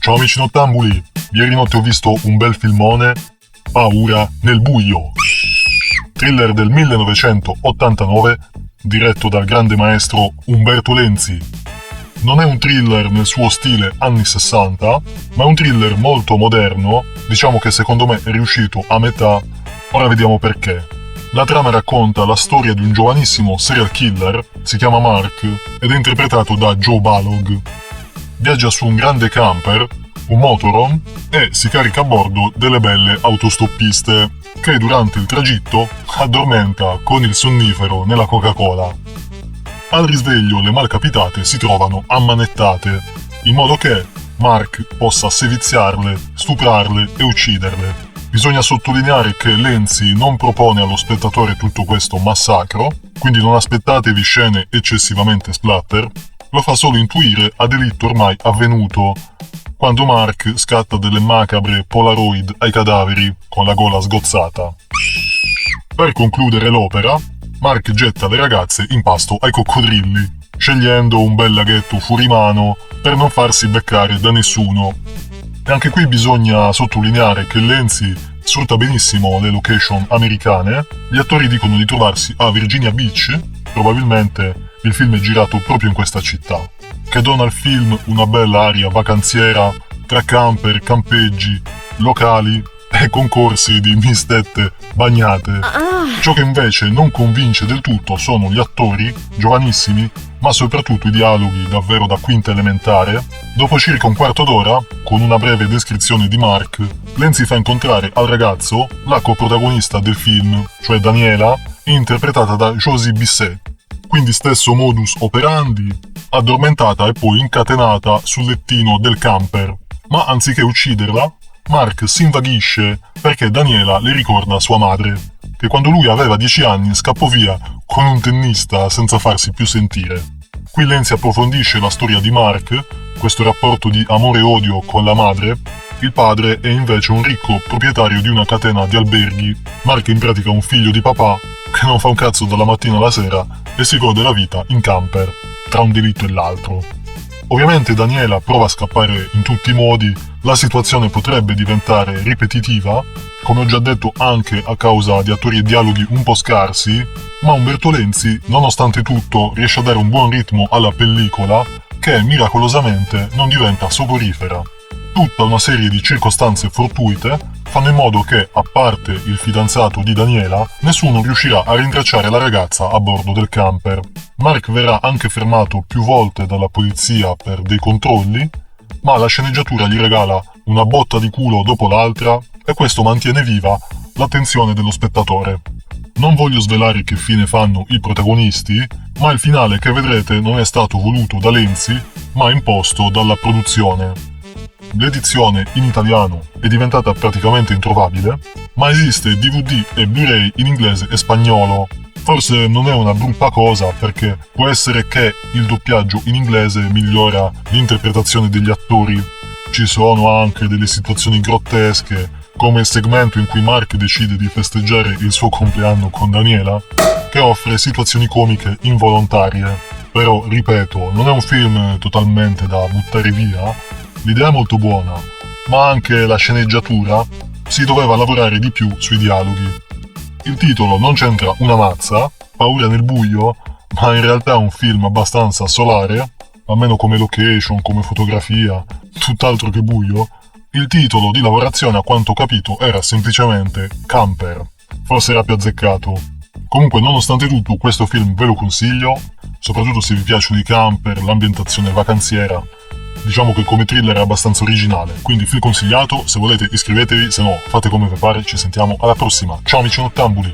Ciao amici nottambuli, ieri notte ho visto un bel filmone, Paura nel buio. Thriller del 1989, diretto dal grande maestro Umberto Lenzi. Non è un thriller nel suo stile anni 60, ma è un thriller molto moderno, diciamo che secondo me è riuscito a metà, ora vediamo perché. La trama racconta la storia di un giovanissimo serial killer, si chiama Mark, ed è interpretato da Joe Balog. Viaggia su un grande camper, un motorhome, e si carica a bordo delle belle autostoppiste, che durante il tragitto addormenta con il sonnifero nella Coca-Cola. Al risveglio le malcapitate si trovano ammanettate, in modo che Mark possa seviziarle, stuprarle e ucciderle. Bisogna sottolineare che Lenzi non propone allo spettatore tutto questo massacro, quindi non aspettatevi scene eccessivamente splatter, lo fa solo intuire a delitto ormai avvenuto, quando Mark scatta delle macabre polaroid ai cadaveri con la gola sgozzata. Per concludere l'opera, Mark getta le ragazze in pasto ai coccodrilli, scegliendo un bel laghetto fuorimano per non farsi beccare da nessuno. E anche qui bisogna sottolineare che Lenzi sfrutta benissimo le location americane. Gli attori dicono di trovarsi a Virginia Beach, probabilmente il film è girato proprio in questa città, che dona al film una bella aria vacanziera tra camper, campeggi, locali e concorsi di mistette bagnate. Ciò che invece non convince del tutto sono gli attori, giovanissimi, ma soprattutto i dialoghi davvero da quinta elementare. Dopo circa un quarto d'ora, con una breve descrizione di Mark, Lenzi fa incontrare al ragazzo la coprotagonista del film, cioè Daniela, interpretata da Josie Bisset. Quindi stesso modus operandi, addormentata e poi incatenata sul lettino del camper. Ma anziché ucciderla, Mark si invaghisce perché Daniela le ricorda sua madre, che quando lui aveva 10 anni scappò via con un tennista senza farsi più sentire. Qui Lenzi approfondisce la storia di Mark, questo rapporto di amore e odio con la madre. Il padre è invece un ricco proprietario di una catena di alberghi. Mark è in pratica un figlio di papà che non fa un cazzo dalla mattina alla sera e si gode la vita in camper, tra un delitto e l'altro. Ovviamente Daniela prova a scappare in tutti i modi, la situazione potrebbe diventare ripetitiva, come ho già detto anche a causa di attori e dialoghi un po' scarsi, ma Umberto Lenzi, nonostante tutto, riesce a dare un buon ritmo alla pellicola che miracolosamente non diventa soporifera. Tutta una serie di circostanze fortuite fanno in modo che, a parte il fidanzato di Daniela, nessuno riuscirà a rintracciare la ragazza a bordo del camper. Mark verrà anche fermato più volte dalla polizia per dei controlli, ma la sceneggiatura gli regala una botta di culo dopo l'altra e questo mantiene viva l'attenzione dello spettatore. Non voglio svelare che fine fanno i protagonisti, ma il finale che vedrete non è stato voluto da Lenzi, ma imposto dalla produzione. L'edizione in italiano è diventata praticamente introvabile, ma esiste DVD e Blu-ray in inglese e spagnolo. Forse non è una brutta cosa perché può essere che il doppiaggio in inglese migliora l'interpretazione degli attori. Ci sono anche delle situazioni grottesche, come il segmento in cui Mark decide di festeggiare il suo compleanno con Daniela, che offre situazioni comiche involontarie. Però, ripeto, non è un film totalmente da buttare via. L'idea è molto buona, ma anche la sceneggiatura si doveva lavorare di più sui dialoghi. Il titolo non c'entra una mazza, Paura nel buio, ma in realtà è un film abbastanza solare, almeno come location, come fotografia, tutt'altro che buio. Il titolo di lavorazione, a quanto ho capito, era semplicemente Camper. Forse era più azzeccato. Comunque, nonostante tutto, questo film ve lo consiglio, soprattutto se vi piacciono i camper, l'ambientazione vacanziera. Diciamo che come thriller è abbastanza originale, quindi film consigliato. Se volete iscrivetevi, se no fate come vi pare. Ci sentiamo alla prossima. Ciao amici nottambuli!